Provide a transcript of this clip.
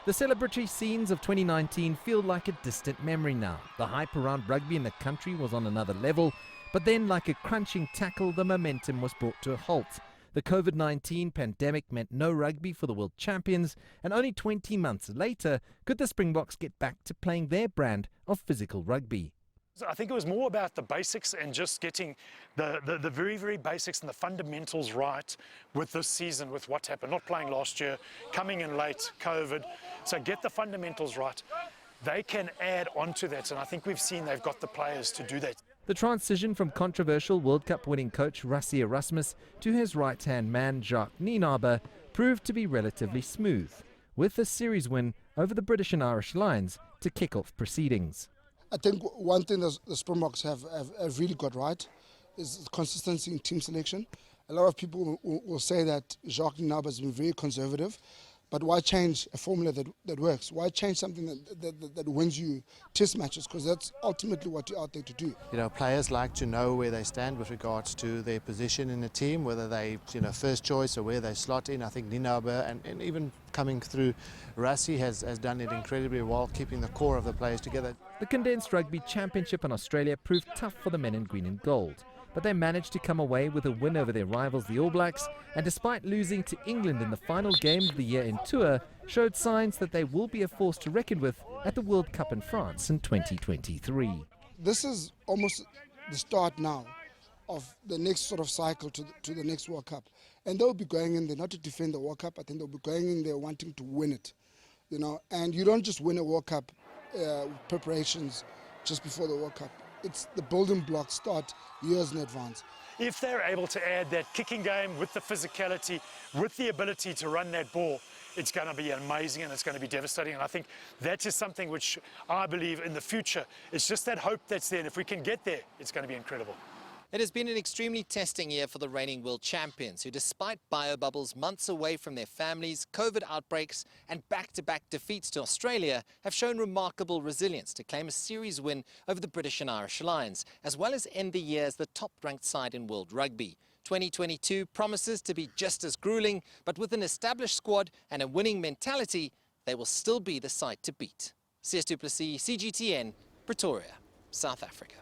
The celebratory scenes of 2019 feel like a distant memory now. The hype around rugby in the country was on another level, but then like a crunching tackle, the momentum was brought to a halt. The COVID-19 pandemic meant no rugby for the world champions, and only 20 months later could the Springboks get back to playing their brand of physical rugby. I think it was more about the basics and just getting the very, very basics and the fundamentals right with this season, with what happened. Not playing last year, coming in late, COVID. So get the fundamentals right. They can add on to that, and I think we've seen they've got the players to do that. The transition from controversial World Cup winning coach Rassie Erasmus to his right-hand man Jacques Nienaber proved to be relatively smooth, with a series win over the British and Irish Lions to kick off proceedings. I think one thing that the Springboks have really got right is consistency in team selection. A lot of people will say that Jacques Nienaber has been very conservative, but why change a formula that works? Why change something that wins you test matches? Because that's ultimately what you're out there to do. You know, players like to know where they stand with regards to their position in the team, whether they, first choice or where they slot in. I think Nienaber and even coming through, Rassie has done it incredibly well, keeping the core of the players together. The Condensed Rugby Championship in Australia proved tough for the men in green and gold, but they managed to come away with a win over their rivals, the All Blacks, and despite losing to England in the final game of the year in tour, showed signs that they will be a force to reckon with at the World Cup in France in 2023. This is almost the start now of the next sort of cycle to the next World Cup. And they'll be going in there not to defend the World Cup, I think they'll be going in there wanting to win it. And you don't just win a World Cup preparations just before the World Cup. It's the building blocks start years in advance. If they're able to add that kicking game with the physicality, with the ability to run that ball, it's going to be amazing and it's going to be devastating. And I think that is something which I believe in the future, it's just that hope that's there. And if we can get there, it's going to be incredible. It has been an extremely testing year for the reigning world champions, who despite biobubbles months away from their families, COVID outbreaks and back-to-back defeats to Australia, have shown remarkable resilience to claim a series win over the British and Irish Lions, as well as end the year as the top-ranked side in world rugby. 2022 promises to be just as grueling, but with an established squad and a winning mentality, they will still be the side to beat. Sias, Plessis, CGTN, Pretoria, South Africa.